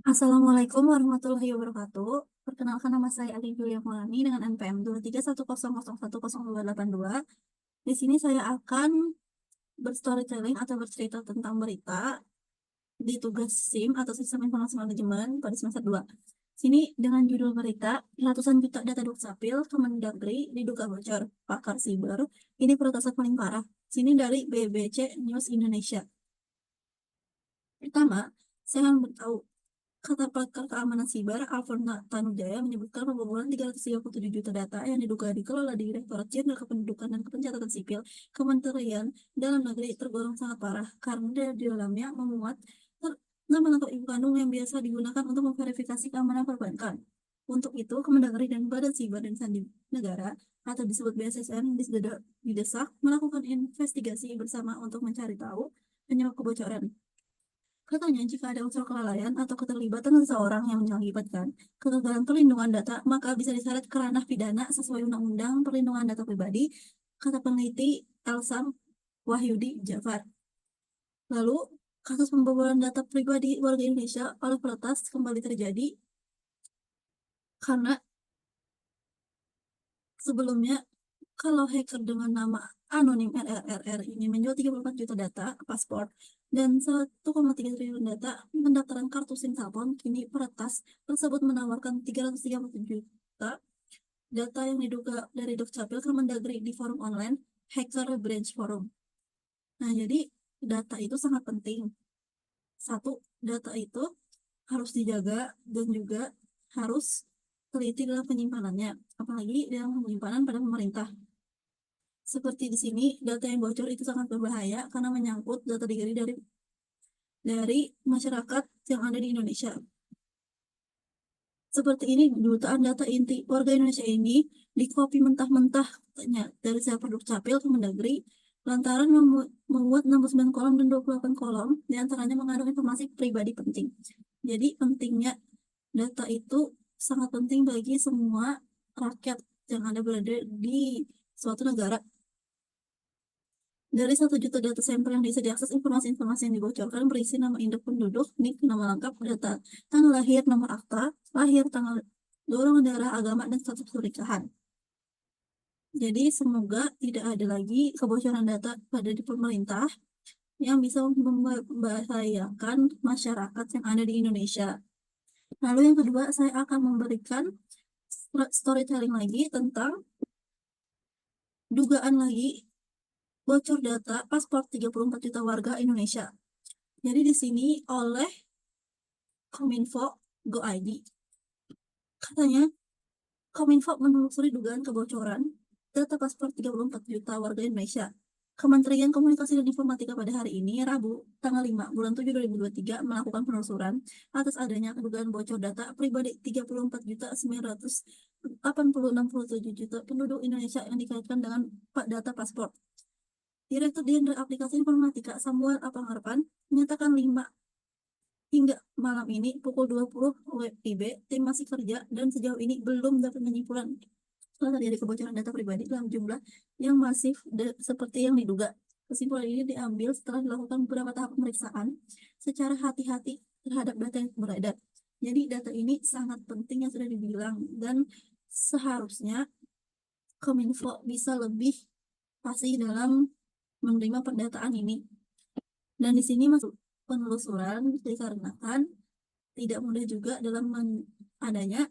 Assalamualaikum warahmatullahi wabarakatuh. Perkenalkan nama saya Ali Julia Maulani dengan NPM 23100108282. Di sini saya akan berstorytelling atau bercerita tentang berita di tugas SIM atau Sistem Informasi Manajemen pada semester 2. Sini dengan judul berita, ratusan juta data Dukcapil Kemendagri diduga bocor, pakar siber, ini peretasan paling parah. Sini dari BBC News Indonesia. Pertama, saya ingin beritahu kata pakar keamanan siber Alverna Tanujaya menyebutkan pembobolan 337 juta data yang diduga dikelola di Direktorat Jenderal Kependudukan dan Pencatatan Sipil Kementerian Dalam Negeri tergolong sangat parah karena di dalamnya memuat nama lengkap ibu kandung yang biasa digunakan untuk memverifikasi keamanan perbankan. Untuk itu, Kemendagri dan Badan Siber dan Sandi Negara atau disebut BSSN didesak melakukan investigasi bersama untuk mencari tahu penyebab kebocoran. Katanya, jika ada unsur kelalaian atau keterlibatan seseorang yang mengakibatkan kegagalan perlindungan data, maka bisa diseret ke ranah pidana sesuai Undang-Undang Perlindungan Data Pribadi, kata peneliti Elsam Wahyudi Jafar. Lalu, kasus pembobolan data pribadi warga Indonesia oleh peretas kembali terjadi karena sebelumnya kalau hacker dengan nama anonim RRR ini menjual 34 juta data paspor dan 1,3 triliun data pendaftaran kartu SIM telepon, kini peretas tersebut menawarkan 337 juta data yang diduga dari Dukcapil ke Mendagri di forum online Hacker Branch Forum. Nah, jadi data itu sangat penting. Satu, data itu harus dijaga dan juga harus teliti dalam penyimpanannya, apalagi dalam penyimpanan pada pemerintah. Seperti di sini, data yang bocor itu sangat berbahaya karena menyangkut data diri dari masyarakat yang ada di Indonesia. Seperti ini, jutaan data inti warga Indonesia ini di-copy mentah-mentah katanya dari server Dukcapil ke Mendagri lantaran memuat 69 kolom dan 28 kolom, diantaranya mengandung informasi pribadi penting. Jadi pentingnya data itu sangat penting bagi semua rakyat yang ada berada di suatu negara. Dari 1 juta data sampel yang bisa diakses, informasi-informasi yang dibocorkan berisi nama induk penduduk, NIK, nama lengkap, data tanggal lahir, nomor akta, lahir, tanggal golongan darah, agama, dan status pernikahan. Jadi semoga tidak ada lagi kebocoran data pada di pemerintah yang bisa membahayakan masyarakat yang ada di Indonesia. Lalu yang kedua, saya akan memberikan storytelling lagi tentang dugaan lagi bocor data paspor 34 juta warga Indonesia. Jadi di sini oleh Kominfo Go ID. Katanya, Kominfo menelusuri dugaan kebocoran data paspor 34 juta warga Indonesia. Kementerian Komunikasi dan Informatika pada hari ini, Rabu, tanggal 5 bulan 7 2023, melakukan penelusuran atas adanya dugaan bocor data pribadi 34.987 juta penduduk Indonesia yang dikaitkan dengan data paspor. Direktur Jenderal Aplikasi Informatika Samuel Apangarapan menyatakan 5 hingga malam ini pukul 20 WIB, tim masih kerja dan sejauh ini belum dapat menyimpulkan telah terjadi kebocoran data pribadi dalam jumlah yang masif seperti yang diduga. Kesimpulan ini diambil setelah dilakukan beberapa tahap pemeriksaan secara hati-hati terhadap data yang beredar. Jadi data ini sangat penting yang sudah dibilang dan seharusnya Kominfo bisa lebih pasti dalam menerima pendataan ini. Dan di sini masuk penelusuran dikarenakan tidak mudah juga dalam adanya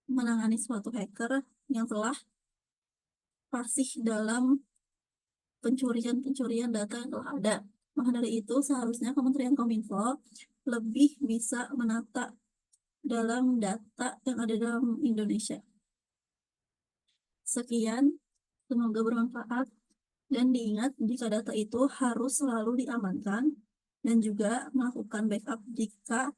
menangani suatu hacker yang telah fasih dalam pencurian data yang telah ada. Maka dari itu seharusnya Kementerian Kominfo lebih bisa menata dalam data yang ada dalam Indonesia. Sekian, semoga bermanfaat dan diingat jika data itu harus selalu diamankan dan juga melakukan backup jika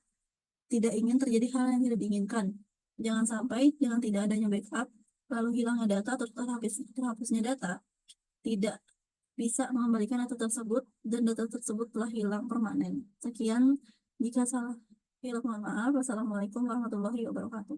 tidak ingin terjadi hal yang tidak diinginkan. Jangan sampai dengan tidak adanya backup, lalu hilangnya data atau terhapusnya data, tidak bisa mengembalikan data tersebut dan data tersebut telah hilang permanen. Sekian, jika salah, mohon maaf. Wassalamualaikum warahmatullahi wabarakatuh.